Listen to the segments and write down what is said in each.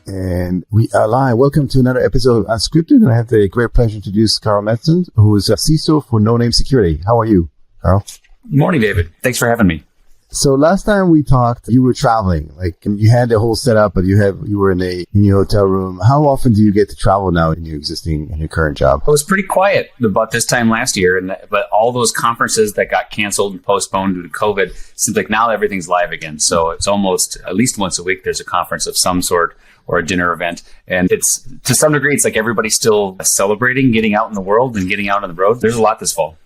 And we are live. Welcome to another episode of Unscripted. And I have the great pleasure to introduce Karl Mattson, who is a CISO for Noname Security. How are you, Karl? Morning, David. Thanks for having me. So last time we talked, you were traveling. Like you had the whole setup, but you were in your hotel room. How often do you get to travel now in your current job? It was pretty quiet about this time last year, but all those conferences that got canceled and postponed due to COVID, seems like now everything's live again. So it's almost at least once a week there's a conference of some sort or a dinner event. And it's to some degree, it's like everybody's still celebrating getting out in the world and getting out on the road. There's a lot this fall.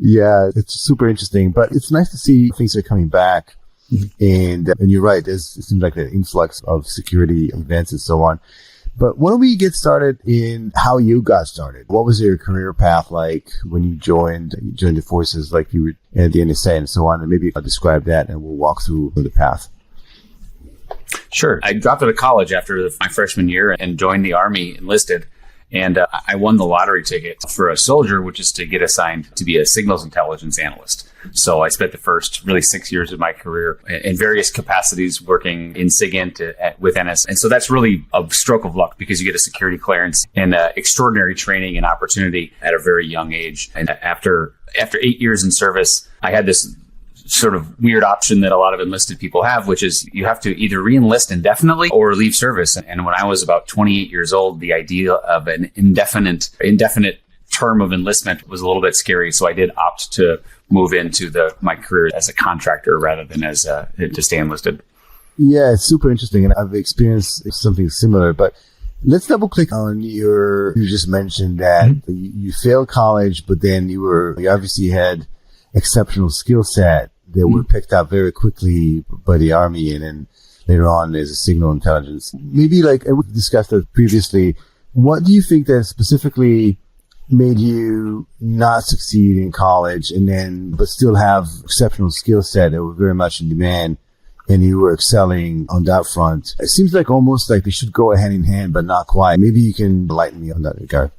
Yeah, it's super interesting, but it's nice to see things are coming back. Mm-hmm. And you're right. It seems like an influx of security events and so on. But why don't we get started in how you got started? What was your career path like when you joined the forces, like you were at the NSA and so on? And maybe I'll describe that and we'll walk through the path. Sure. I dropped out of college after my freshman year and joined the Army, enlisted. And I won the lottery ticket for a soldier, which is to get assigned to be a signals intelligence analyst. So I spent the first really 6 years of my career in various capacities working in SIGINT with NS. And so that's really a stroke of luck because you get a security clearance and extraordinary training and opportunity at a very young age. And after 8 years in service, I had this sort of weird option that a lot of enlisted people have, which is you have to either re-enlist indefinitely or leave service. And when I was about 28 years old, the idea of an indefinite term of enlistment was a little bit scary. So I did opt to move into my career as a contractor rather than as to stay enlisted. Yeah, it's super interesting. And I've experienced something similar, but let's double click on you just mentioned that you failed college, but then you obviously had exceptional skill set that were picked up very quickly by the Army and then later on as a signal intelligence. Maybe like we discussed that previously, what do you think that specifically made you not succeed in college but still have exceptional skill set that were very much in demand and you were excelling on that front? It seems like almost like they should go hand in hand, but not quite. Maybe you can enlighten me on that regard.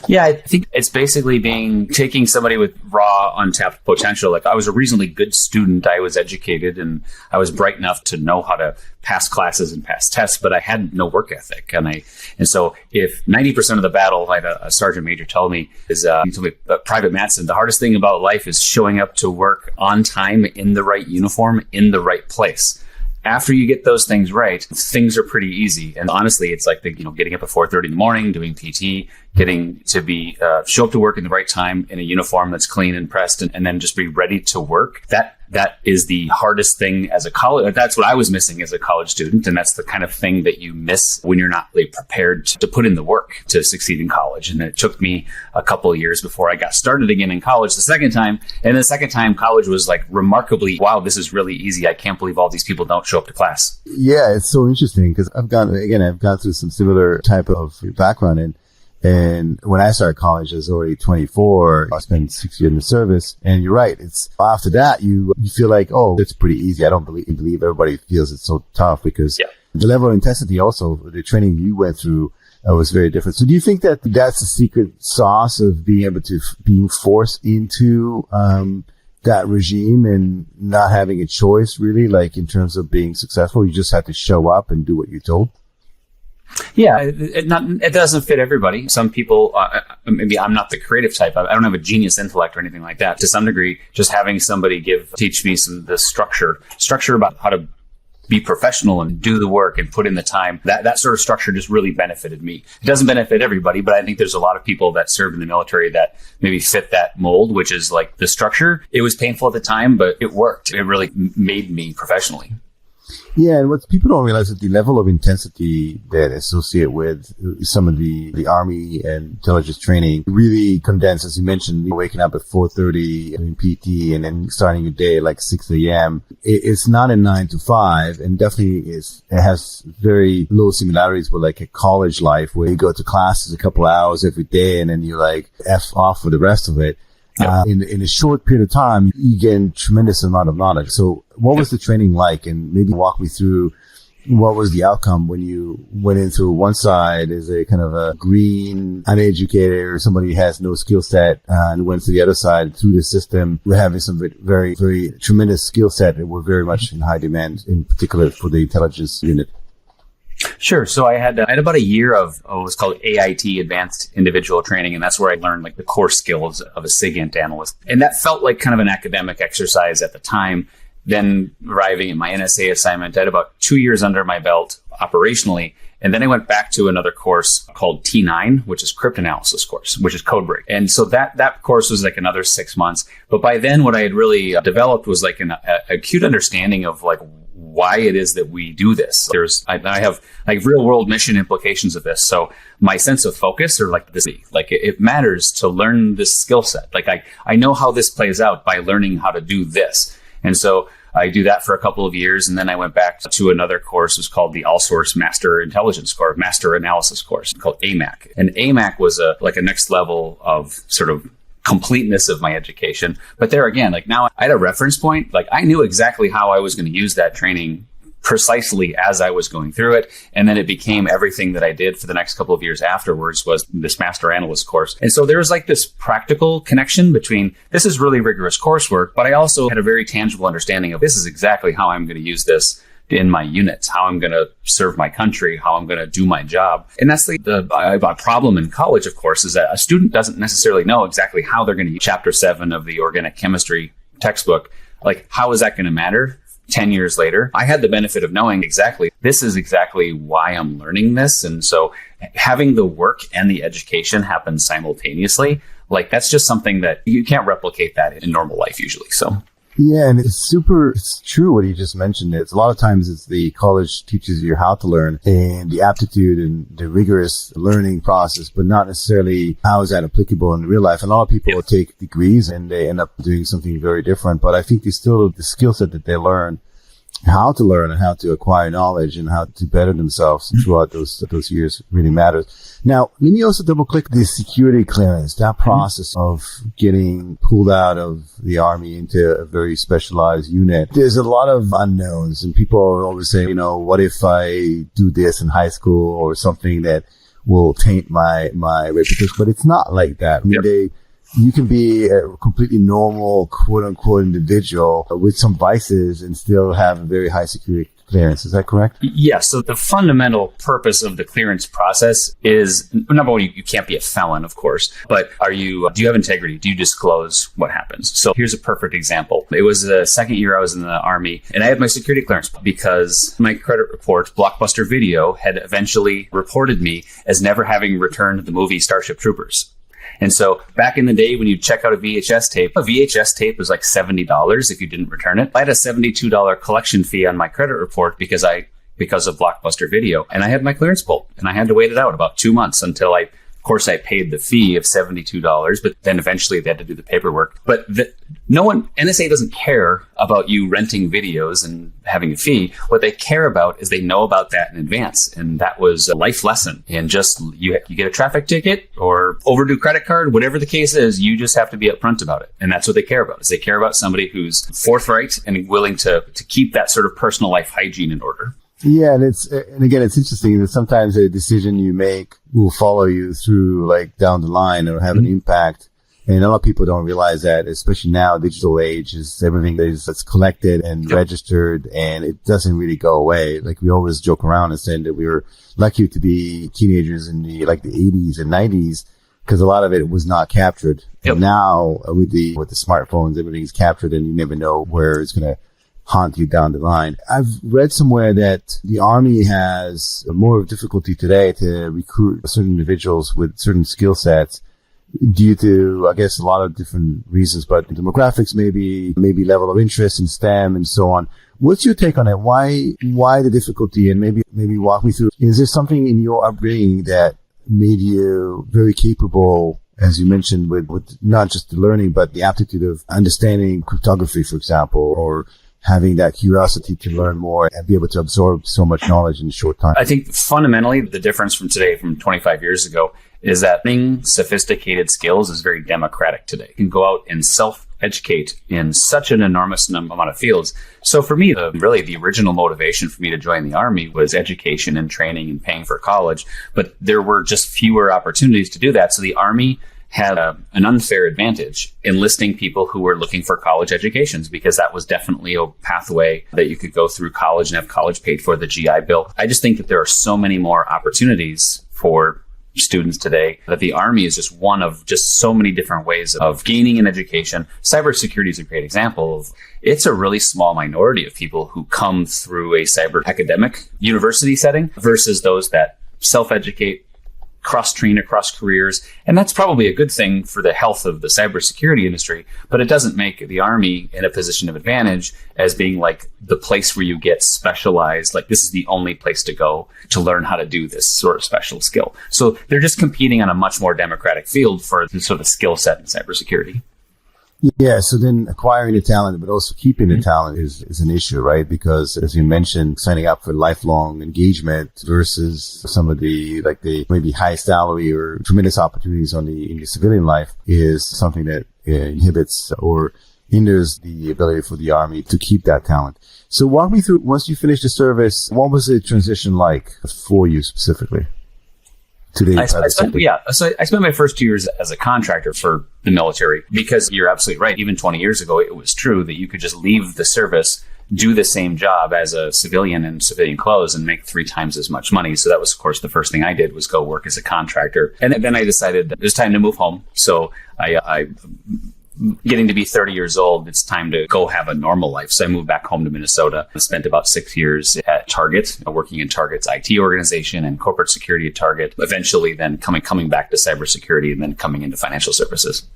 Yeah, I think it's basically taking somebody with raw, untapped potential. Like I was a reasonably good student. I was educated and I was bright enough to know how to pass classes and pass tests, but I had no work ethic. And so if 90% of the battle, I had a sergeant major tell me, he told me, Private Mattson, the hardest thing about life is showing up to work on time in the right uniform, in the right place. After you get those things right, things are pretty easy. And honestly, it's like getting up at 4:30 in the morning, doing PT, getting to show up to work in the right time in a uniform that's clean and pressed, and then just be ready to work. That is the hardest thing as a college. That's what I was missing as a college student, and that's the kind of thing that you miss when you're not really prepared to put in the work to succeed in college. And it took me a couple of years before I got started again in college the second time. And the second time, college was like remarkably, wow, this is really easy. I can't believe all these people don't show up to class. Yeah, it's so interesting because I've gone through some similar type of background. And when I started college, I was already 24. I spent 6 years in the service. And you're right. It's after that, you feel like, oh, it's pretty easy. I don't believe everybody feels it's so tough because the level of intensity also, the training you went through was very different. So do you think that that's the secret sauce of being forced into, that regime and not having a choice really, like in terms of being successful? You just had to show up and do what you're told? Yeah, it doesn't fit everybody. Some people, maybe I'm not the creative type. I don't have a genius intellect or anything like that. To some degree, just having somebody teach me the structure about how to be professional and do the work and put in the time. That sort of structure just really benefited me. It doesn't benefit everybody, but I think there's a lot of people that served in the military that maybe fit that mold, which is like the structure. It was painful at the time, but it worked. It really made me professionally. Yeah, and what people don't realize is the level of intensity that associate with some of the Army and intelligence training really condensed, as you mentioned, waking up at 4:30, doing PT, and then starting your day at like 6 a.m. It's not a 9 to 5, and definitely it has very low similarities with like a college life where you go to classes a couple hours every day and then you like F off for the rest of it. In a short period of time, you gain tremendous amount of knowledge. So what was the training like? And maybe walk me through what was the outcome when you went into one side as a kind of a green, uneducated, or somebody who has no skill set, and went to the other side through the system? We're having some very, very tremendous skill set that were very much in high demand, in particular for the intelligence unit. Sure. So I had about a year of what was called AIT, Advanced Individual Training, and that's where I learned like the core skills of a SIGINT analyst. And that felt like kind of an academic exercise at the time. Then arriving at my NSA assignment, I had about 2 years under my belt operationally. And then I went back to another course called T9, which is cryptanalysis course, which is codebreak. And so that course was like another 6 months. But by then what I had really developed was like an acute understanding of like why it is that we do this. I have like real world mission implications of this. So my sense of focus, or like this, like it matters to learn this skill set. Like I know how this plays out by learning how to do this. And so I do that for a couple of years. And then I went back to another course. It was called the All Source Master Intelligence course, Master Analysis course called AMAC. And AMAC was a next level of sort of completeness of my education. But there again, like now I had a reference point. Like I knew exactly how I was going to use that training precisely as I was going through it. And then it became everything that I did for the next couple of years afterwards was this master analyst course. And so there was like this practical connection between this is really rigorous coursework, but I also had a very tangible understanding of this is exactly how I'm going to use this in my units, how I'm going to serve my country, how I'm going to do my job. And that's the problem in college, of course, is that a student doesn't necessarily know exactly how they're going to use Chapter 7 of the organic chemistry textbook. Like, how is that going to matter 10 years later? I had the benefit of knowing exactly, this is exactly why I'm learning this. And so having the work and the education happen simultaneously, like that's just something that you can't replicate that in normal life usually. So. Yeah, and it's true what you just mentioned. It's a lot of times it's the college teaches you how to learn and the aptitude and the rigorous learning process, but not necessarily how is that applicable in real life. And a lot of people take degrees and they end up doing something very different. But I think the skill set that they learn, how to learn and how to acquire knowledge and how to better themselves throughout those years really matters. Now, let me also double click the security clearance, that process of getting pulled out of the Army into a very specialized unit. There's a lot of unknowns and people always say, what if I do this in high school or something that will taint my reputation? But it's not like that. I mean, you can be a completely normal, quote unquote, individual with some vices and still have a very high security clearance. Is that correct? Yes. So the fundamental purpose of the clearance process is, number one, you can't be a felon, of course, but do you have integrity? Do you disclose what happens? So here's a perfect example. It was the second year I was in the Army and I had my security clearance because my credit report, Blockbuster Video, had eventually reported me as never having returned the movie Starship Troopers. And so back in the day when you check out a VHS tape was like $70 if you didn't return it. I had a $72 collection fee on my credit report because of Blockbuster Video. And I had my clearance pulled and I had to wait it out about 2 months until I paid the fee of $72, but then eventually they had to do the paperwork. But NSA doesn't care about you renting videos and having a fee. What they care about is they know about that in advance. And that was a life lesson. And just you get a traffic ticket or overdue credit card, whatever the case is, you just have to be upfront about it. And that's what they care about, is they care about somebody who's forthright and willing to keep that sort of personal life hygiene in order. Yeah, and again, it's interesting that sometimes a decision you make will follow you through, like down the line, or have an impact. And a lot of people don't realize that, especially now, digital age is everything that's collected and registered, and it doesn't really go away. Like we always joke around and saying that we were lucky to be teenagers in the 80s and 90s because a lot of it was not captured. Yep. And now with the smartphones, everything's captured, and you never know where it's going to haunt you down the line. I've read somewhere that the Army has more difficulty today to recruit certain individuals with certain skill sets due to, I guess, a lot of different reasons, but demographics, maybe level of interest in STEM and so on. What's your take on it? Why the difficulty? And maybe walk me through. Is there something in your upbringing that made you very capable, as you mentioned, with not just the learning, but the aptitude of understanding cryptography, for example, or having that curiosity to learn more and be able to absorb so much knowledge in a short time? I think fundamentally the difference from today, from 25 years ago, is that learning sophisticated skills is very democratic today. You can go out and self-educate in such an enormous amount of fields. So for me, the original motivation for me to join the Army was education and training and paying for college. But there were just fewer opportunities to do that. So the Army had an unfair advantage enlisting people who were looking for college educations, because that was definitely a pathway that you could go through college and have college paid for, the GI Bill. I just think that there are so many more opportunities for students today that the Army is just one of just so many different ways of gaining an education. Cybersecurity is a great example of, it's a really small minority of people who come through a cyber academic university setting versus those that self-educate, cross-train across careers. And that's probably a good thing for the health of the cybersecurity industry, but it doesn't make the Army in a position of advantage as being like the place where you get specialized, like this is the only place to go to learn how to do this sort of special skill. So they're just competing on a much more democratic field for the sort of skill set in cybersecurity. Yeah, so then acquiring the talent, but also keeping the talent is an issue, right? Because as you mentioned, signing up for lifelong engagement versus some of the maybe high salary or tremendous opportunities in the civilian life is something that inhibits or hinders the ability for the Army to keep that talent. So walk me through, once you finished the service, what was the transition like for you specifically? I spent my first 2 years as a contractor for the military, because you're absolutely right. Even 20 years ago, it was true that you could just leave the service, do the same job as a civilian in civilian clothes and make 3 times as much money. So that was, of course, the first thing I did was go work as a contractor. And then I decided that it was time to move home. So I getting to be 30 years old, it's time to go have a normal life. So I moved back home to Minnesota. I spent about 6 years at Target, working in Target's IT organization and corporate security at Target, eventually then coming back to cybersecurity and then coming into financial services.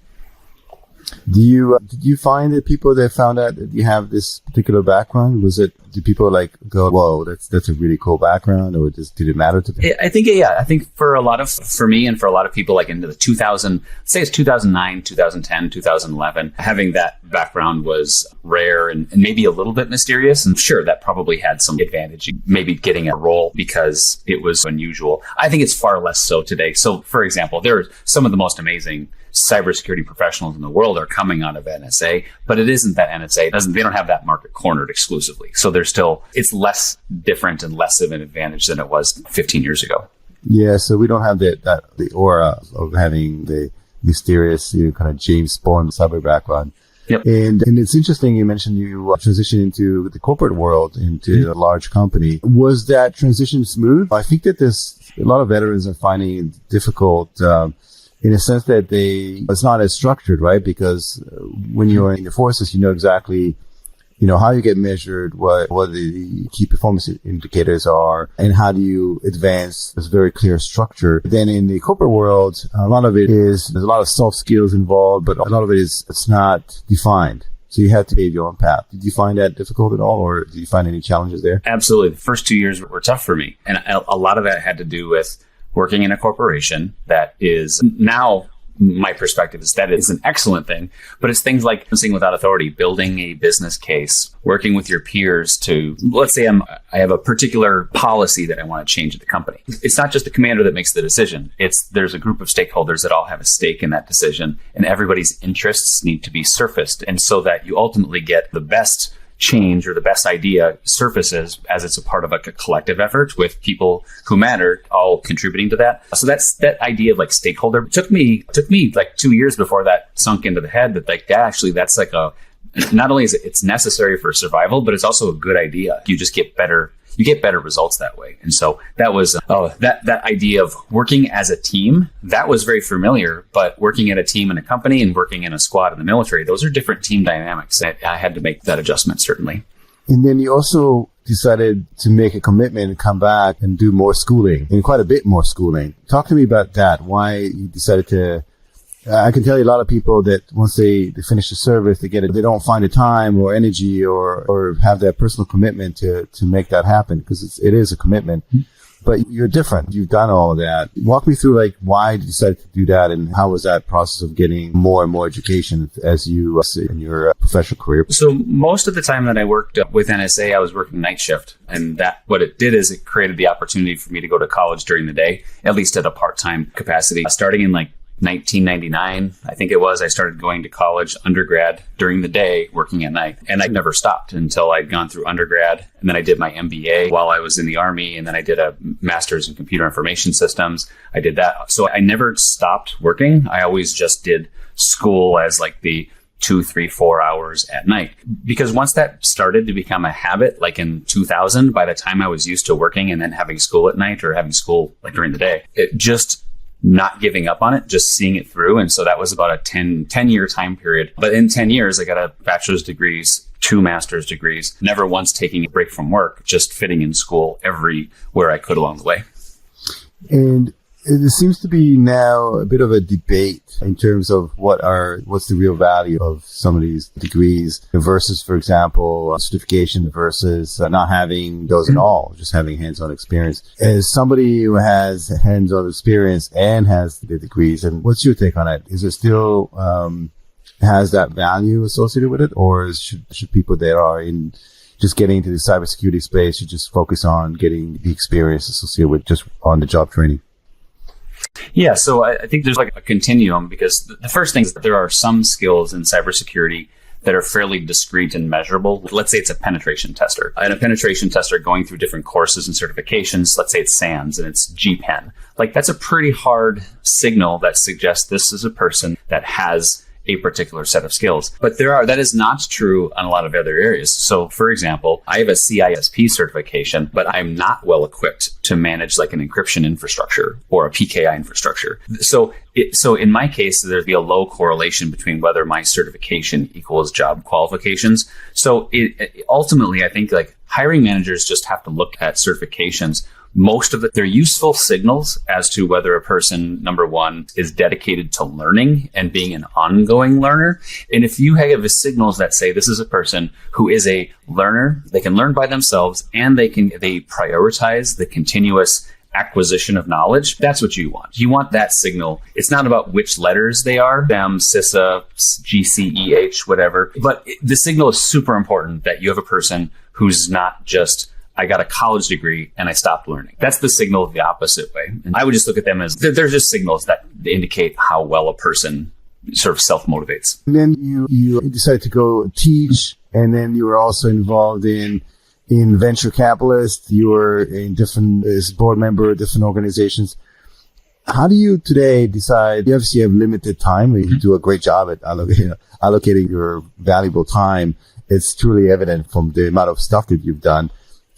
Did you find that people that found out that you have this particular background, did people go, whoa, that's a really cool background, or did it matter to them? I think for me and for a lot of people, like into the 2009, 2010, 2011, having that background was rare and maybe a little bit mysterious. And sure, that probably had some advantage, maybe getting a role because it was unusual. I think it's far less so today. So for example, there are some of the most amazing cybersecurity professionals in the world are coming out of NSA, but it isn't that NSA they don't have that market cornered exclusively. So it's less different and less of an advantage than it was 15 years ago. Yeah. So we don't have the aura of having the mysterious, kind of James Bond cyber background. Yep. And it's interesting you mentioned you transitioned into the corporate world, into a large company. Was that transition smooth? I think that a lot of veterans are finding it difficult, in a sense that it's not as structured, right? Because when you're in the forces, you know exactly, how you get measured, what the key performance indicators are, and how do you advance. There's very clear structure. Then in the corporate world, a lot of it there's a lot of soft skills involved, but a lot of it it's not defined. So you have to pave your own path. Did you find that difficult at all, or did you find any challenges there? Absolutely. The first 2 years were tough for me. And a lot of that had to do with working in a corporation that is now, my perspective is that it's an excellent thing, but it's things like listening without authority, building a business case, working with your peers to, let's say I have a particular policy that I want to change at the company. It's not just the commander that makes the decision. There's a group of stakeholders that all have a stake in that decision, and everybody's interests need to be surfaced. And so that you ultimately get the best change or the best idea surfaces as it's a part of a collective effort with people who matter all contributing to that. So that's that idea of like stakeholder. It took me like 2 years before that sunk into the head that that's like not only is it's necessary for survival, but it's also a good idea. You just get better. You get better results that way. And so that was that idea of working as a team, that was very familiar, but working at a team in a company and working in a squad in the military, those are different team dynamics. I had to make that adjustment, certainly. And then you also decided to make a commitment and come back and do more schooling, and quite a bit more schooling. Talk to me about that. Why you decided to I can tell you a lot of people that once they finish the service, they don't find the time or energy or have that personal commitment to make that happen, because it is a commitment. Mm-hmm. But you're different. You've done all of that. Walk me through why you decided to do that, and how was that process of getting more and more education as you in your professional career? So most of the time that I worked with NSA, I was working night shift, and that what it did is it created the opportunity for me to go to college during the day, at least at a part-time capacity. Starting in 1999, I think it was, I started going to college undergrad during the day, working at night. And I never stopped until I'd gone through undergrad. And then I did my MBA while I was in the Army. And then I did a master's in computer information systems. I did that. So I never stopped working. I always just did school as like the 2, 3, 4 hours at night. Because once that started to become a habit, like in 2000, by the time I was used to working and then having school at night or having school like during the day, it just not giving up on it, just seeing it through. And so that was about a 10-year time period. But in 10 years, I got a bachelor's degrees, 2 master's degrees, never once taking a break from work, just fitting in school everywhere I could along the way. And it seems to be now a bit of a debate in terms of what's the real value of some of these degrees versus, for example, certification versus not having those at all, just having hands-on experience. As somebody who has hands-on experience and has the degrees, and what's your take on it? Is it still has that value associated with it, or should people that are in just getting into the cybersecurity space should just focus on getting the experience associated with just on-the-job training? Yeah, so I think there's like a continuum, because the first thing is that there are some skills in cybersecurity that are fairly discrete and measurable. Let's say it's a penetration tester. And a penetration tester going through different courses and certifications, let's say it's SANS and it's GPEN. Like, that's a pretty hard signal that suggests this is a person that has a particular set of skills. But that is not true on a lot of other areas. So for example, I have a CISSP certification, but I'm not well equipped to manage like an encryption infrastructure or a PKI infrastructure. So in my case, there'd be a low correlation between whether my certification equals job qualifications. So ultimately, I think like hiring managers just have to look at certifications. Most of it, they're useful signals as to whether a person, number one, is dedicated to learning and being an ongoing learner. And if you have signals that say this is a person who is a learner, they can learn by themselves, and they prioritize the continuous acquisition of knowledge, that's what you want. You want that signal. It's not about which letters they are, them, CISA, GCEH, whatever. But the signal is super important that you have a person who's not just, I got a college degree and I stopped learning. That's the signal the opposite way. And I would just look at them as they're just signals that indicate how well a person sort of self-motivates. And then you decided to go teach, and then you were also involved in venture capitalists. You were in different as board member, different organizations. How do you today decide? You obviously have limited time. You do a great job at allocating your valuable time. It's truly evident from the amount of stuff that you've done.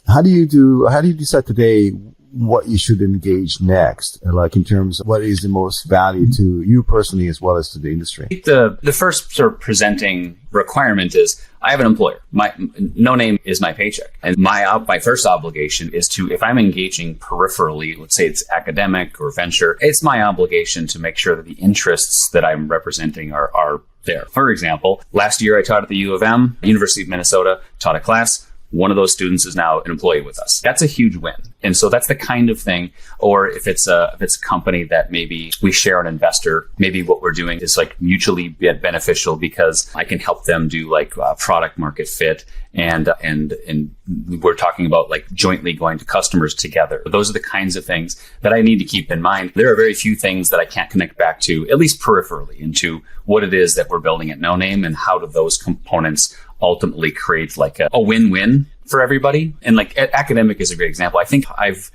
How do you decide today what you should engage next? Like in terms of what is the most value to you personally as well as to the industry? The first sort of presenting requirement is I have an employer. Noname is my paycheck. And my first obligation is to, if I'm engaging peripherally, let's say it's academic or venture, it's my obligation to make sure that the interests that I'm representing are there. For example, last year I taught at the U of M, University of Minnesota, taught a class. One of those students is now an employee with us. That's a huge win. And so that's the kind of thing, or if it's a company that maybe we share an investor, maybe what we're doing is like mutually beneficial because I can help them do like product market fit. And we're talking about like jointly going to customers together. Those are the kinds of things that I need to keep in mind. There are very few things that I can't connect back to, at least peripherally, into what it is that we're building at Noname and how do those components ultimately create like a win-win for everybody. And like academic is a great example. I think I've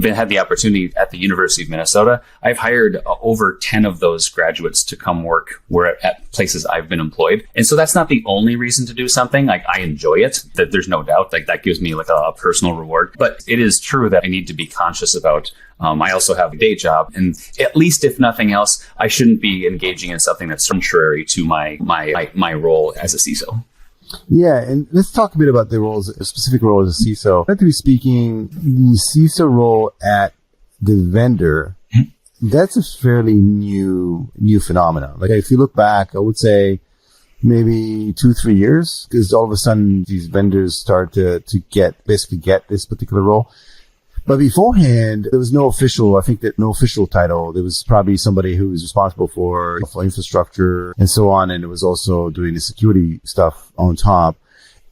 had the opportunity at the University of Minnesota. I've hired over 10 of those graduates to come work at places I've been employed. And so that's not the only reason to do something. Like I enjoy it, that there's no doubt, like that gives me like a personal reward. But it is true that I need to be conscious about, I also have a day job. And at least if nothing else, I shouldn't be engaging in something that's contrary to my role as a CISO. Yeah, and let's talk a bit about the specific role as a CISO. Practically speaking, the CISO role at the vendor, that's a fairly new phenomenon. Like if you look back, I would say maybe 2-3 years, because all of a sudden these vendors start to get this particular role. But beforehand, there was no official title. There was probably somebody who was responsible for infrastructure and so on. And it was also doing the security stuff on top.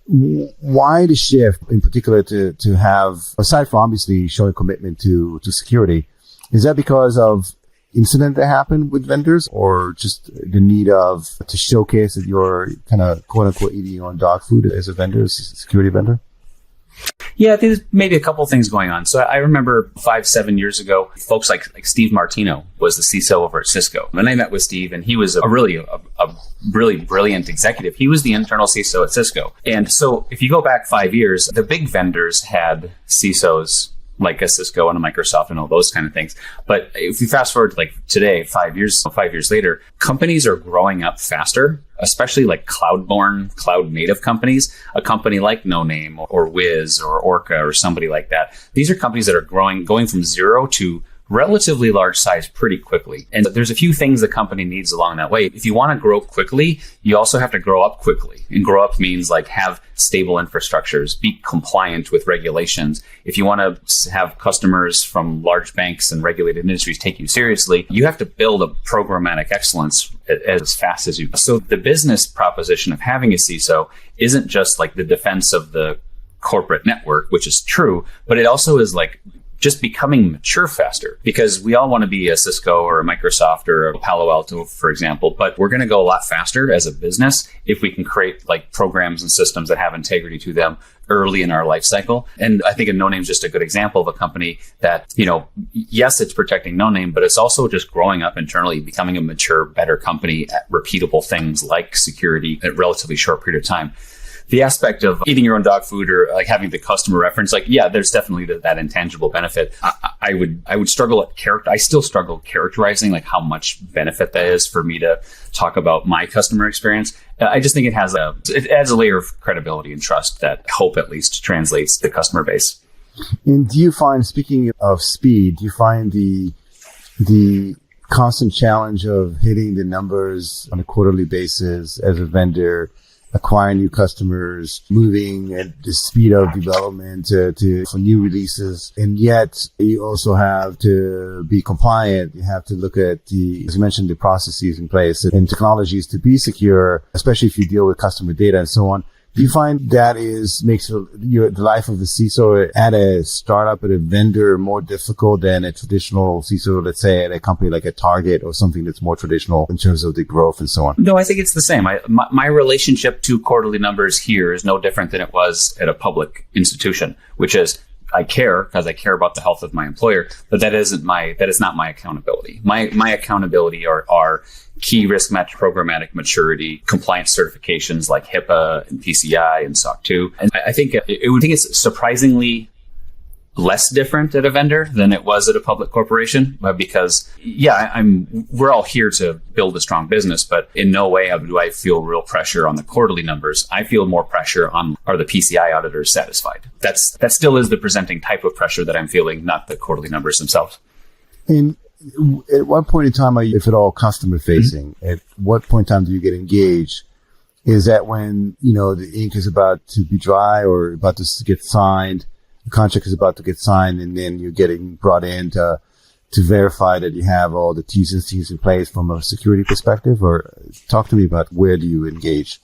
Why the shift in particular to have, aside from obviously showing commitment to security, is that because of incident that happened with vendors, or just the need to showcase that you're kind of quote unquote eating your own dog food as a vendor, as a security vendor? Yeah, there's maybe a couple of things going on. So I remember 5-7 years ago, folks like Steve Martino was the CISO over at Cisco. And I met with Steve, and he was a really brilliant executive. He was the internal CISO at Cisco. And so if you go back 5 years, the big vendors had CISOs like a Cisco and a Microsoft and all those kind of things. But if you fast forward to like today, 5 years later, companies are growing up faster, especially like cloud-born, cloud-native companies. A company like Noname or Wiz or Orca or somebody like that. These are companies that are going from zero to relatively large size pretty quickly. And there's a few things the company needs along that way. If you want to grow quickly, you also have to grow up quickly. And grow up means like have stable infrastructures, be compliant with regulations. If you want to have customers from large banks and regulated industries take you seriously, you have to build a programmatic excellence as fast as you can. So the business proposition of having a CISO isn't just like the defense of the corporate network, which is true, but it also is like just becoming mature faster, because we all want to be a Cisco or a Microsoft or a Palo Alto, for example, but we're going to go a lot faster as a business if we can create like programs and systems that have integrity to them early in our life cycle. And I think Noname is just a good example of a company that, yes, it's protecting Noname, but it's also just growing up internally, becoming a mature, better company at repeatable things like security in a relatively short period of time. The aspect of eating your own dog food or like having the customer reference, like, yeah, there's definitely that intangible benefit. I would struggle at I still struggle characterizing like how much benefit that is for me to talk about my customer experience. I just think it adds a layer of credibility and trust that I hope at least translates to the customer base. And do you find, speaking of speed, do you find the constant challenge of hitting the numbers on a quarterly basis as a vendor, acquiring new customers, moving at the speed of development for new releases, and yet you also have to be compliant. You have to look at as you mentioned, the processes in place and technologies to be secure, especially if you deal with customer data and so on. Do you find that makes the life of the CISO at a startup, at a vendor, more difficult than a traditional CISO, let's say at a company like a Target or something that's more traditional in terms of the growth and so on? No, I think it's the same. My relationship to quarterly numbers here is no different than it was at a public institution, which is I care because I care about the health of my employer, but that is not my accountability. My accountability are key risk match programmatic maturity, compliance certifications like HIPAA and PCI and SOC 2. And I think it's surprisingly less different at a vendor than it was at a public corporation, because we're all here to build a strong business, but in no way do I feel real pressure on the quarterly numbers. I feel more pressure on, are the PCI auditors satisfied? That still is the presenting type of pressure that I'm feeling, not the quarterly numbers themselves. And at what point in time are you, if at all, customer facing? Mm-hmm. At what point in time do you get engaged? Is that when, the ink is about to be dry or about to get signed? The contract is about to get signed, and then you're getting brought in to verify that you have all the T's and C's in place from a security perspective? Or talk to me about where do you engage?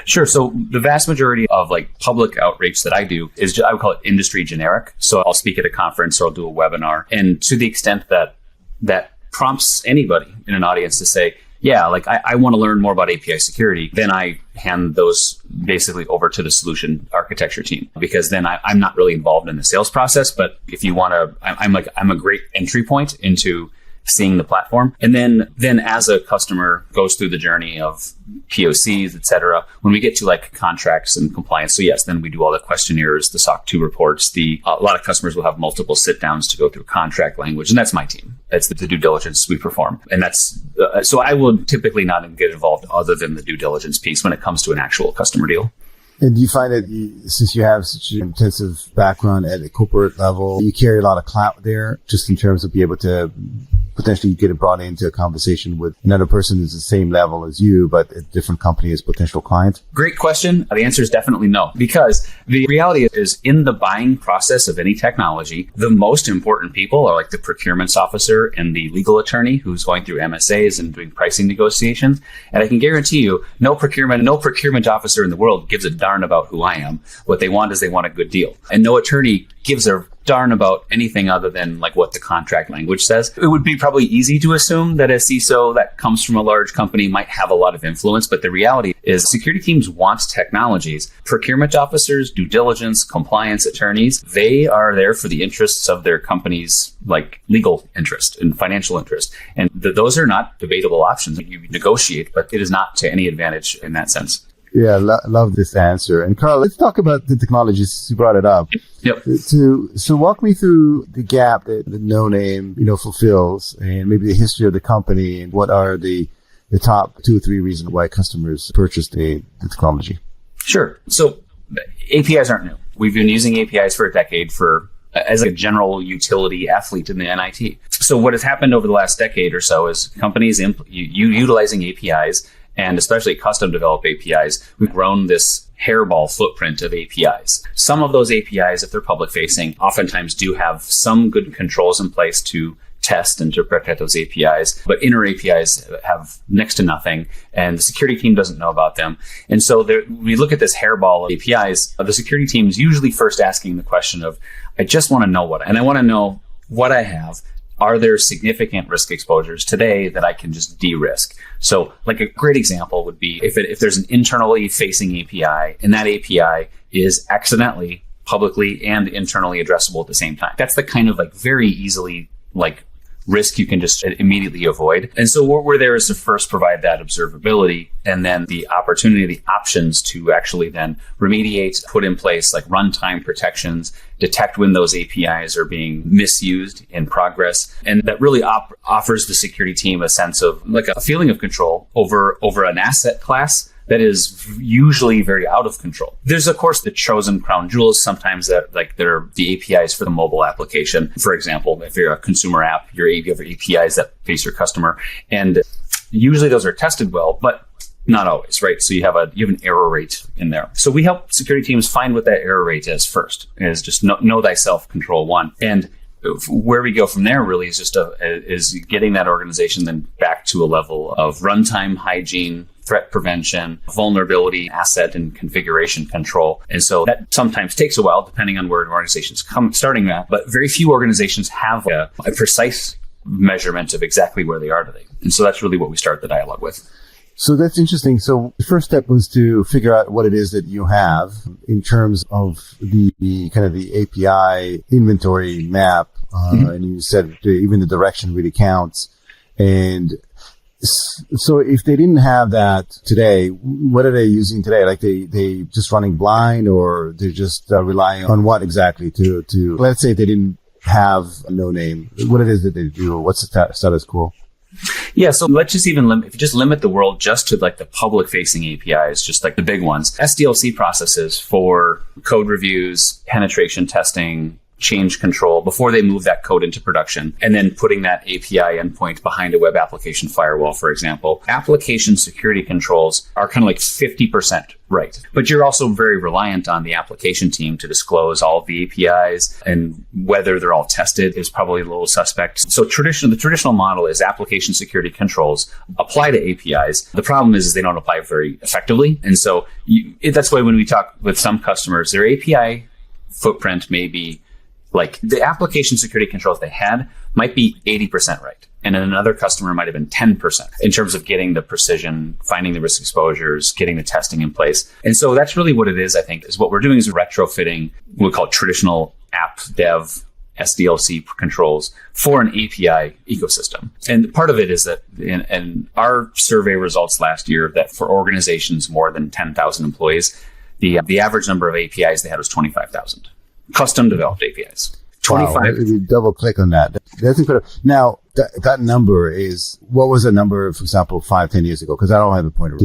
Sure. So the vast majority of like public outreach that I do is, I would call it industry generic. So I'll speak at a conference or I'll do a webinar. And to the extent that prompts anybody in an audience to say, yeah, like I want to learn more about API security, then I hand those basically over to the solution architecture team, because then I'm not really involved in the sales process. But if you want to, I'm a great entry point into seeing the platform. And then as a customer goes through the journey of POCs, et cetera, when we get to like contracts and compliance, so yes, then we do all the questionnaires, the SOC 2 reports, a lot of customers will have multiple sit downs to go through contract language. And that's my team. That's the due diligence we perform. And that's, so I will typically not get involved other than the due diligence piece when it comes to an actual customer deal. And do you find that since you have such an intensive background at a corporate level, you carry a lot of clout there, just in terms of be able to potentially get brought into a conversation with another person who's the same level as you, but a different company as potential client? Great question. The answer is definitely no, because the reality is in the buying process of any technology, the most important people are like the procurement officer and the legal attorney who's going through MSAs and doing pricing negotiations. And I can guarantee you, no procurement officer in the world gives a darn darn about who I am. What they want is they want a good deal. And no attorney gives a darn about anything other than like what the contract language says. It would be probably easy to assume that a CISO that comes from a large company might have a lot of influence, but the reality is security teams want technologies. Procurement officers, due diligence, compliance attorneys, they are there for the interests of their company's like legal interest and financial interest. And those are not debatable options. You negotiate, but it is not to any advantage in that sense. Yeah, love this answer. And Karl, let's talk about the technologies. You brought it up. Yep. So walk me through the gap that the Noname, fulfills, and maybe the history of the company, and what are the top 2 or 3 reasons why customers purchased the technology. Sure. So APIs aren't new. We've been using APIs for a decade as a general utility athlete in the NIT. So what has happened over the last decade or so is companies utilizing APIs, and especially custom developed APIs, we've grown this hairball footprint of APIs. Some of those APIs, if they're public facing, oftentimes do have some good controls in place to test and to protect those APIs, but inner APIs have next to nothing, and the security team doesn't know about them. And so we look at this hairball of APIs, the security team is usually first asking the question of, I just want to know and I want to know what I have. Are there significant risk exposures today that I can just de-risk? So like a great example would be if there's an internally facing API and that API is accidentally publicly and internally addressable at the same time. That's the kind of like very easily like risk you can just immediately avoid. And so what we're there is to first provide that observability, and then the opportunity, the options to actually then remediate, put in place like runtime protections, detect when those APIs are being misused in progress. And that really offers the security team a sense of like a feeling of control over an asset class that is usually very out of control. There's, of course, the chosen crown jewels sometimes that like they're the APIs for the mobile application. For example, if you're a consumer app, you have APIs that face your customer. And usually those are tested well, but not always, right? So you have an error rate in there. So we help security teams find what that error rate is first, is just know thyself, control one. And where we go from there really is just is getting that organization then back to a level of runtime hygiene, threat prevention, vulnerability, asset and configuration control. And so that sometimes takes a while, depending on where an organization's starting that. But very few organizations have a precise measurement of exactly where they are today. And so that's really what we start the dialogue with. So that's interesting. So the first step was to figure out what it is that you have in terms of the kind of the API inventory map. And you said even the direction really counts. And so if they didn't have that today, what are they using today? Like they just running blind, or they're just relying on what exactly to let's say they didn't have a Noname, what it is that they do, or what's the status quo? Yeah, so let's just if you just limit the world just to like the public facing APIs, just like the big ones, SDLC processes for code reviews, penetration testing, change control before they move that code into production, and then putting that API endpoint behind a web application firewall, for example. Application security controls are kind of like 50% right. But you're also very reliant on the application team to disclose all of the APIs, and whether they're all tested is probably a little suspect. So the traditional model is application security controls apply to APIs. The problem is they don't apply very effectively. And so that's why when we talk with some customers, their API footprint may be like the application security controls they had might be 80% right. And then another customer might have been 10% in terms of getting the precision, finding the risk exposures, getting the testing in place. And so that's really what it is, I think, is what we're doing is retrofitting what we call traditional app dev SDLC controls for an API ecosystem. And part of it is that in our survey results last year, that for organizations more than 10,000 employees, the average number of APIs they had was 25,000. Custom developed APIs. 25. Wow, we double click on that. That's incredible. Now, that number is, what was the number, for example, 5-10 years ago? Because I don't have a pointer,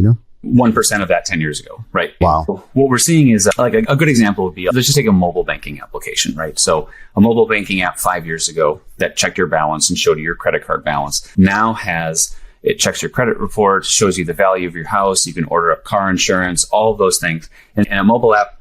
1% of that 10 years ago, right? Wow. What we're seeing is like a good example would be, let's just take a mobile banking application, right? So a mobile banking app 5 years ago that checked your balance and showed you your credit card balance now it checks your credit report, shows you the value of your house. You can order up car insurance, all of those things. And a mobile app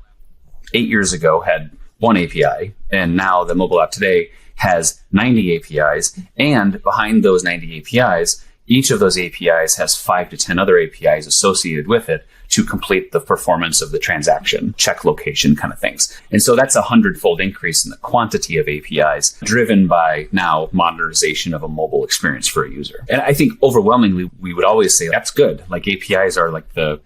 8 years ago had one API, and now the mobile app today has 90 APIs, and behind those 90 APIs, each of those APIs has 5 to 10 other APIs associated with it to complete the performance of the transaction, check location kind of things. And so that's 100-fold increase in the quantity of APIs driven by now modernization of a mobile experience for a user. And I think overwhelmingly, we would always say that's good. Like APIs are like the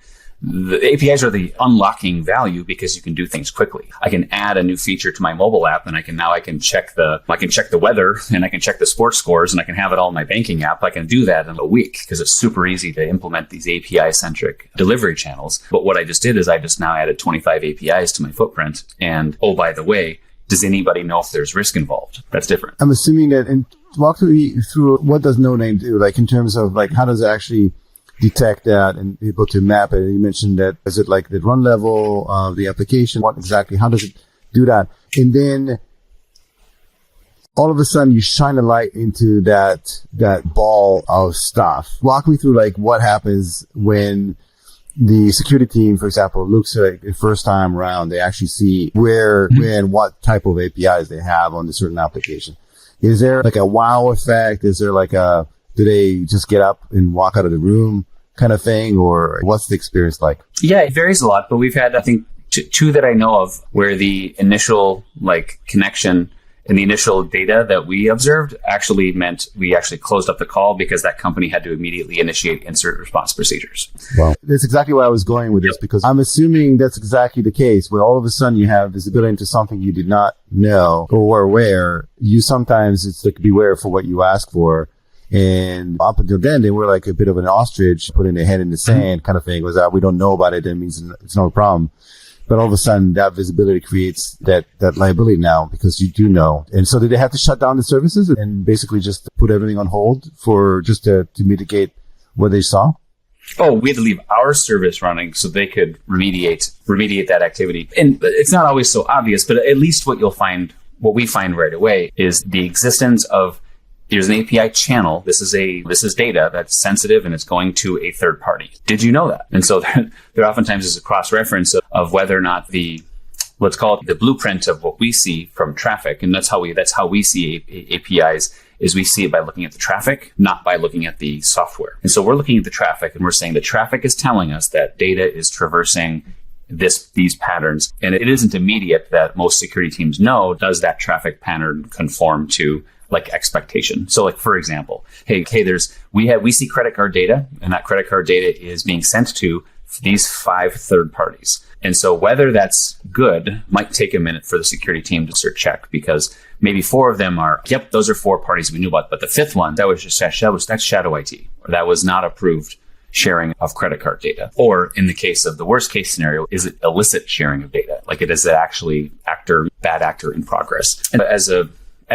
APIs are the unlocking value because you can do things quickly. I can add a new feature to my mobile app, and I can check the weather, and I can check the sports scores, and I can have it all in my banking app. I can do that in a week because it's super easy to implement these API-centric delivery channels. But what I just did is I just now added 25 APIs to my footprint. And oh, by the way, does anybody know if there's risk involved? That's different. I'm assuming that, and walk me through what does Noname do, like in terms of like how does it actually detect that and be able to map it? You mentioned that, is it like the run level of the application? What exactly, how does it do that? And then all of a sudden you shine a light into that ball of stuff. Walk me through like what happens when the security team, for example, looks at the first time around, they actually see where and what type of APIs they have on the certain application. Is there like a wow effect? Is there like do they just get up and walk out of the room kind of thing? Or what's the experience like? Yeah, it varies a lot, but we've had, I think, two that I know of where the initial like connection and the initial data that we observed actually meant we actually closed up the call because that company had to immediately initiate incident response procedures. Well, that's exactly where I was going with this, because I'm assuming that's exactly the case where all of a sudden you have visibility into something you did not know or were aware. You sometimes, it's like beware for what you ask for. And up until then, they were like a bit of an ostrich putting their head in the sand kind of thing. Was that we don't know about it, that means it's not a problem. But all of a sudden, that visibility creates that liability now because you do know. And so did they have to shut down the services and basically just put everything on hold for just to mitigate what they saw? Oh, we had to leave our service running so they could remediate that activity. And it's not always so obvious, but at least what we find right away is the existence of, there's an API channel. This is data that's sensitive and it's going to a third party. Did you know that? And so there oftentimes is a cross-reference of whether or not let's call it the blueprint of what we see from traffic. And that's how we see APIs, is we see it by looking at the traffic, not by looking at the software. And so we're looking at the traffic and we're saying the traffic is telling us that data is traversing these patterns. And it isn't immediate that most security teams know, does that traffic pattern conform to like expectation? So like, for example, hey, we see credit card data, and that credit card data is being sent to these 5 third parties. And so whether that's good might take a minute for the security team to sort of check, because maybe 4 of them are, yep, those are 4 parties we knew about. But the 5th one, that's shadow IT, or that was not approved sharing of credit card data. Or in the case of the worst case scenario, is it illicit sharing of data? Like, it is actually bad actor in progress. And as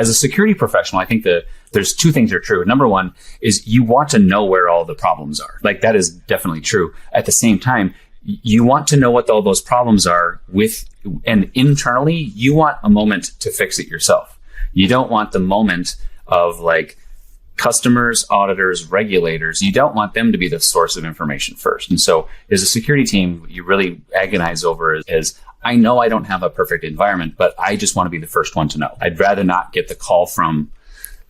a security professional, I think there's 2 things that are true. Number one is you want to know where all the problems are. Like, that is definitely true. At the same time, you want to know what all those problems are and internally, you want a moment to fix it yourself. You don't want the moment of like customers, auditors, regulators. You don't want them to be the source of information first. And so as a security team, you really agonize over is I know I don't have a perfect environment, but I just want to be the first one to know. I'd rather not get the call from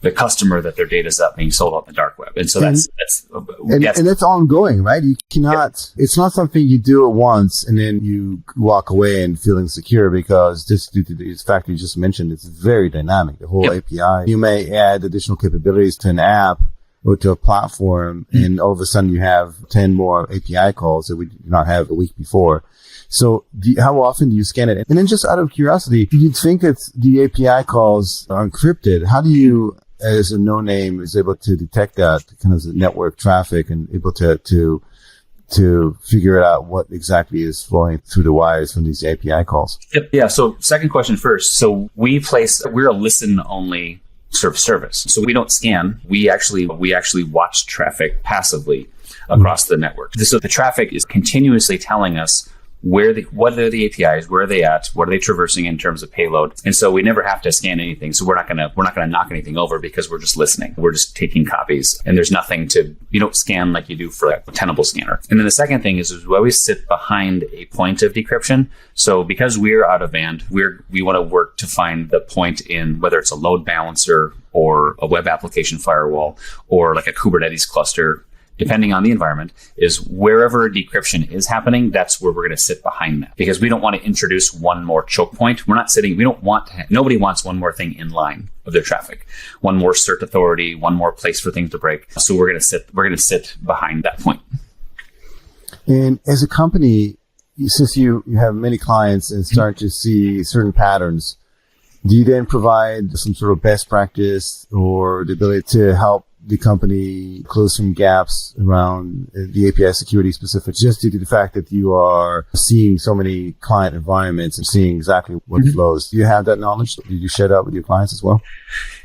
the customer that their data's up being sold on the dark web. And so that's ongoing, right? You cannot, It's not something you do at once and then you walk away and feel insecure, because just due to the fact you just mentioned, it's very dynamic. The whole API, you may add additional capabilities to an app or to a platform, and all of a sudden you have 10 more API calls that we did not have a week before. So how often do you scan it? And then just out of curiosity, you'd think that the API calls are encrypted. How do you, as a Noname, is able to detect that kind of network traffic and able to figure out what exactly is flowing through the wires from these API calls? Yep. Yeah. So second question first. So we're a listen only sort of service. So we don't scan. We actually watch traffic passively across the network. So the traffic is continuously telling us what are the APIs, where are they at, what are they traversing in terms of payload. And so we never have to scan anything. So we're not gonna knock anything over because we're just listening. We're just taking copies, and there's nothing you don't scan like you do for a tenable scanner. And then the second thing is we always sit behind a point of decryption. So because we're out of band, we want to work to find the point in whether it's a load balancer or a web application firewall or like a Kubernetes cluster depending on the environment, is wherever decryption is happening, that's where we're going to sit behind that, because we don't want to introduce one more choke point. Nobody wants one more thing in line of their traffic, one more cert authority, one more place for things to break. So we're going to sit behind that point. And as a company, since you have many clients and start to see certain patterns, do you then provide some sort of best practice or the ability to help the company close some gaps around the API security specific, just due to the fact that you are seeing so many client environments and seeing exactly what flows? Do you have that knowledge? Do you share that with your clients as well?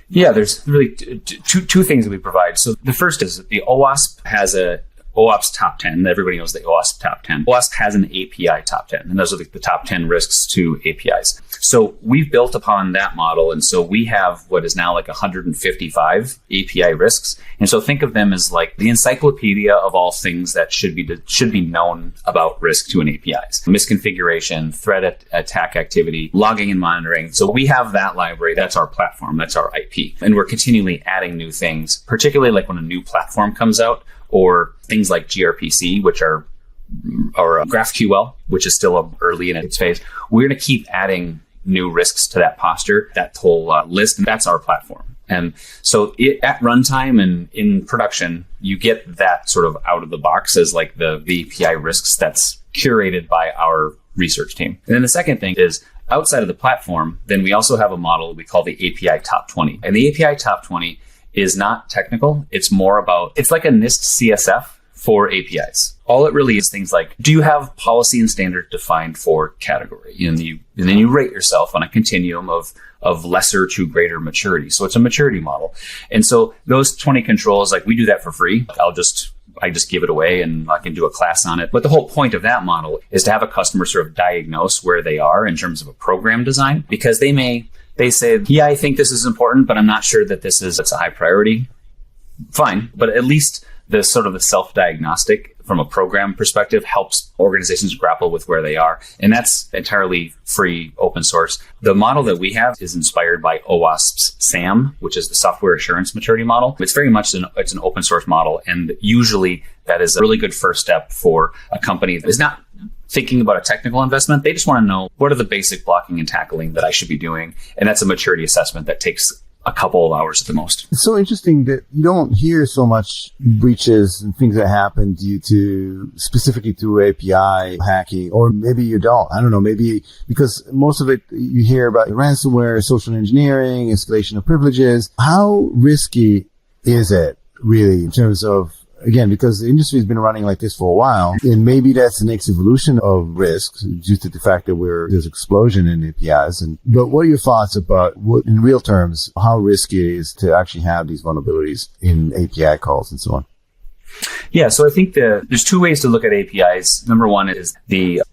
Yeah, there's really two things that we provide. So the first is the OWASP has a OWASP top 10. Everybody knows the OWASP top 10. OWASP has an API top 10, and those are the top 10 risks to APIs. So we've built upon that model, and so we have what is now like 155 API risks. And so think of them as like the encyclopedia of all things that should be known about risk to an APIs. Misconfiguration, threat attack activity, logging and monitoring. So we have that library. That's our platform. That's our IP. And we're continually adding new things, particularly like when a new platform comes out, or things like gRPC, or GraphQL, which is still early in its phase. We're going to keep adding new risks to that posture, that whole list, and that's our platform. And so at runtime and in production, you get that sort of out of the box as like the API risks that's curated by our research team. And then the second thing is, outside of the platform, then we also have a model we call the API Top 20. And the API Top 20 is not technical. It's more about, it's like a NIST CSF for APIs. All it really is things like, do you have policy and standard defined for category? And then you rate yourself on a continuum of lesser to greater maturity. So it's a maturity model. And so those 20 controls, like we do that for free. I just give it away and I can do a class on it. But the whole point of that model is to have a customer sort of diagnose where they are in terms of a program design, because they say, yeah, I think this is important, but I'm not sure that it's a high priority. Fine. But at least the sort of the self-diagnostic from a program perspective helps organizations grapple with where they are. And that's entirely free, open source. The model that we have is inspired by OWASP's SAM, which is the Software Assurance Maturity Model. It's very much it's an open source model. And usually that is a really good first step for a company that is not thinking about a technical investment. They just want to know, what are the basic blocking and tackling that I should be doing? And that's a maturity assessment that takes a couple of hours at the most. It's so interesting that you don't hear so much breaches and things that happen due to specifically to API hacking, or maybe you don't. I don't know, maybe because most of it you hear about ransomware, social engineering, escalation of privileges. How risky is it really in terms of, again, because the industry has been running like this for a while, and maybe that's the next evolution of risks due to the fact that there's explosion in APIs. But what are your thoughts about what, in real terms, how risky it is to actually have these vulnerabilities in API calls and so on? Yeah, so I think there's two ways to look at APIs. Number one is the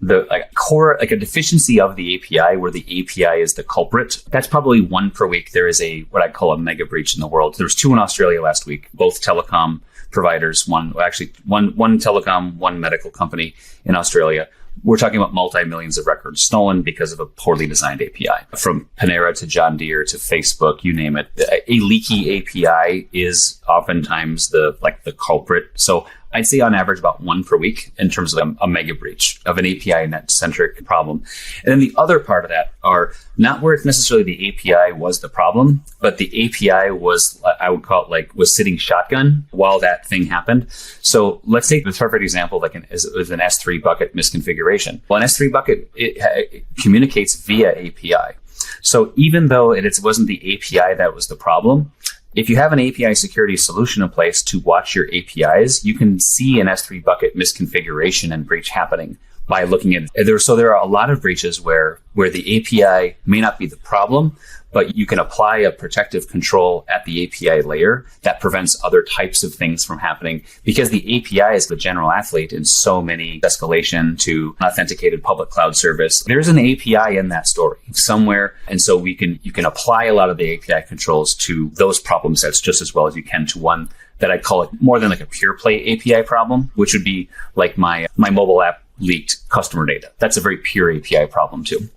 core, like a deficiency of the API where the API is the culprit. That's probably one per week. There is what I call a mega breach in the world. There was 2 in Australia last week, both telecom providers, one telecom, one medical company in Australia. We're talking about multi-millions of records stolen because of a poorly designed API. From Panera to John Deere to Facebook, you name it. A leaky API is oftentimes the culprit. So I'd say on average about 1 per week in terms of a mega breach of an API net-centric problem. And then the other part of that are not where it's necessarily the API was the problem, but the API was, I would call it was sitting shotgun while that thing happened. So let's take the perfect example, like an S3 bucket misconfiguration. Well, an S3 bucket, it communicates via API. So even though it wasn't the API that was the problem, if you have an API security solution in place to watch your APIs, you can see an S3 bucket misconfiguration and breach happening by looking at it. So there are a lot of breaches where the API may not be the problem, but you can apply a protective control at the API layer that prevents other types of things from happening, because the API is the general athlete in so many escalation to authenticated public cloud service. There's an API in that story somewhere. And so you can apply a lot of the API controls to those problem sets just as well as you can to one that I call it more than like a pure play API problem, which would be like my mobile app leaked customer data. That's a very pure API problem too.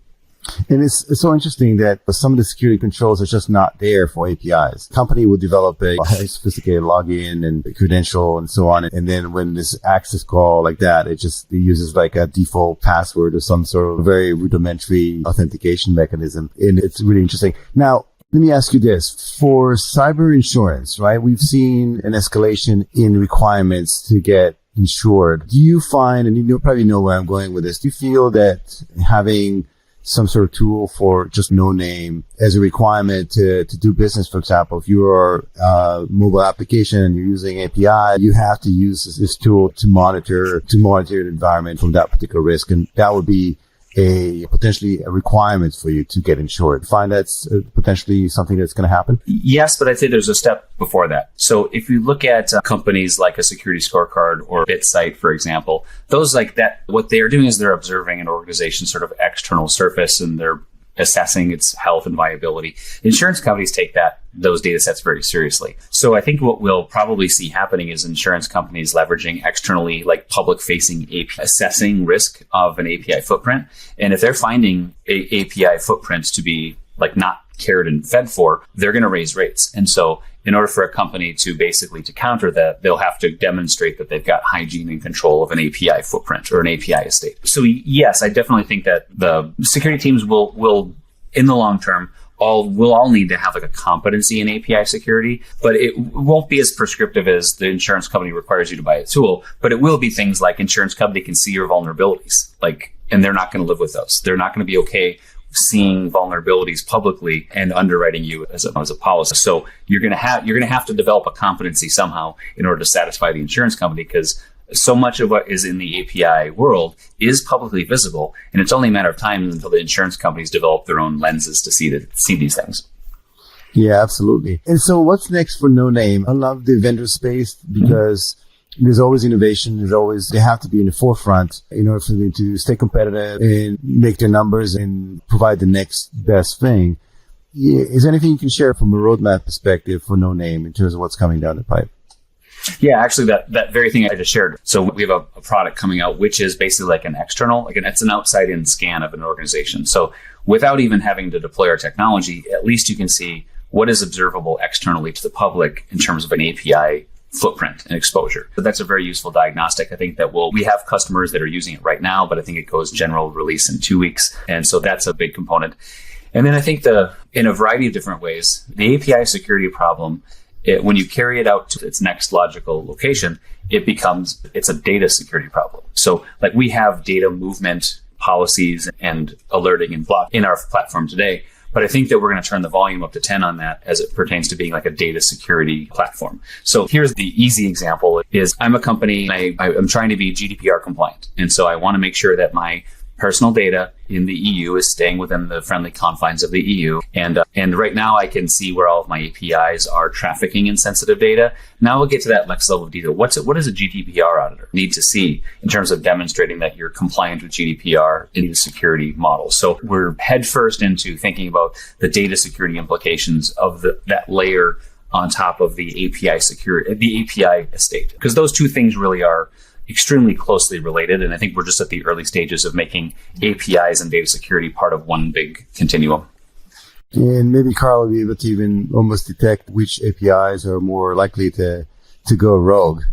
And it's so interesting that some of the security controls are just not there for APIs. Company would develop a highly sophisticated login and credential and so on. And then when this access call like that, it uses like a default password or some sort of very rudimentary authentication mechanism. And it's really interesting. Now, let me ask you this. For cyber insurance, right? We've seen an escalation in requirements to get insured. Do you find, and you probably know where I'm going with this, do you feel that having some sort of tool for just Noname as a requirement to do business? For example, if you're a mobile application and you're using API, you have to use this tool to monitor your environment from that particular risk. And that would be potentially a requirement for you to get insured. Find that's potentially something that's going to happen? Yes, but I'd say there's a step before that. So if you look at companies like a security scorecard or BitSight, for example, those like that, what they are doing is they're observing an organization's sort of external surface and they're assessing its health and viability. Insurance companies take those data sets very seriously. So I think what we'll probably see happening is insurance companies leveraging externally, like public-facing API, assessing risk of an API footprint. And if they're finding API footprints to be like not cared and fed for, they're going to raise rates. And so in order for a company to counter that, they'll have to demonstrate that they've got hygiene and control of an API footprint or an API estate. So yes, I definitely think that the security teams will in the long term, we'll all need to have like a competency in API security, but it won't be as prescriptive as the insurance company requires you to buy a tool, but it will be things like insurance company can see your vulnerabilities, and they're not going to live with those. They're not going to be okay seeing vulnerabilities publicly and underwriting you as a policy. So you're going to have to develop a competency somehow in order to satisfy the insurance company, because so much of what is in the API world is publicly visible, and it's only a matter of time until the insurance companies develop their own lenses to see these things. Yeah, absolutely. And so what's next for Noname? I love the vendor space because there's always innovation. They have to be in the forefront in order for them to stay competitive and make their numbers and provide the next best thing. Is there anything you can share from a roadmap perspective for Noname in terms of what's coming down the pipe? Yeah, actually that very thing I just shared. So we have a product coming out, which is basically like an external, it's an outside-in scan of an organization. So without even having to deploy our technology, at least you can see what is observable externally to the public in terms of an API footprint and exposure. So that's a very useful diagnostic. I think that we have customers that are using it right now, but I think it goes general release in 2 weeks. And so that's a big component. And then I think in a variety of different ways, the API security problem, when you carry it out to its next logical location, it's a data security problem. So like we have data movement policies and alerting and block in our platform today. But I think that we're going to turn the volume up to 10 on that as it pertains to being like a data security platform. So here's the easy example is I'm a company and I'm trying to be GDPR compliant. And so I want to make sure that my personal data in the EU is staying within the friendly confines of the EU. And right now I can see where all of my APIs are trafficking in sensitive data. Now we'll get to that next level of detail. What does a GDPR auditor need to see in terms of demonstrating that you're compliant with GDPR in the security model? So we're headfirst into thinking about the data security implications of that layer on top of the API security, the API estate, because those two things really are extremely closely related. And I think we're just at the early stages of making APIs and data security part of one big continuum. And maybe Karl will be able to even almost detect which APIs are more likely to go rogue.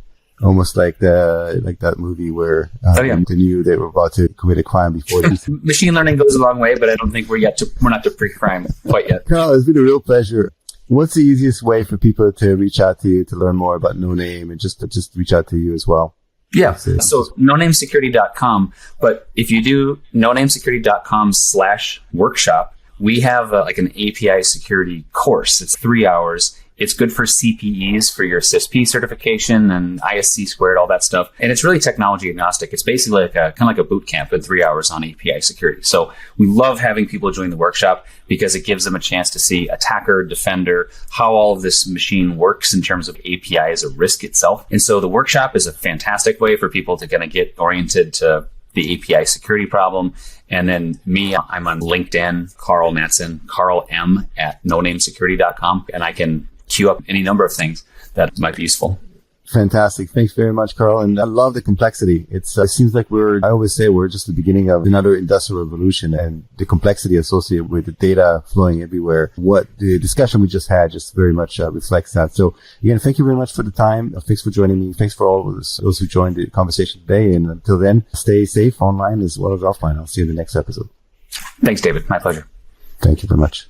Almost like that movie where they knew they were about to commit a crime before this. Machine learning goes a long way, but I don't think we're not to pre-crime quite yet. Karl, it's been a real pleasure. What's the easiest way for people to reach out to you to learn more about Noname and just reach out to you as well? Yeah. So nonamesecurity.com. But if you do nonamesecurity.com/workshop, we have an API security course. It's 3 hours. It's good for CPEs for your CISSP certification and ISC squared, all that stuff. And it's really technology agnostic. It's basically like kind of like a boot camp in 3 hours on API security. So we love having people join the workshop because it gives them a chance to see attacker, defender, how all of this machine works in terms of API as a risk itself. And so the workshop is a fantastic way for people to kind of get oriented to the API security problem. And then me, I'm on LinkedIn, Karl Mattson, Karl M at nonamesecurity.com. And I can queue up any number of things that might be useful. Fantastic. Thanks very much, Karl. And I love the complexity. It seems like I always say we're just the beginning of another industrial revolution, and the complexity associated with the data flowing everywhere. What the discussion we just had just very much reflects that. So again, thank you very much for the time. Thanks for joining me. Thanks for all of those who joined the conversation today. And until then, stay safe online as well as offline. I'll see you in the next episode. Thanks, David. My pleasure. Thank you very much.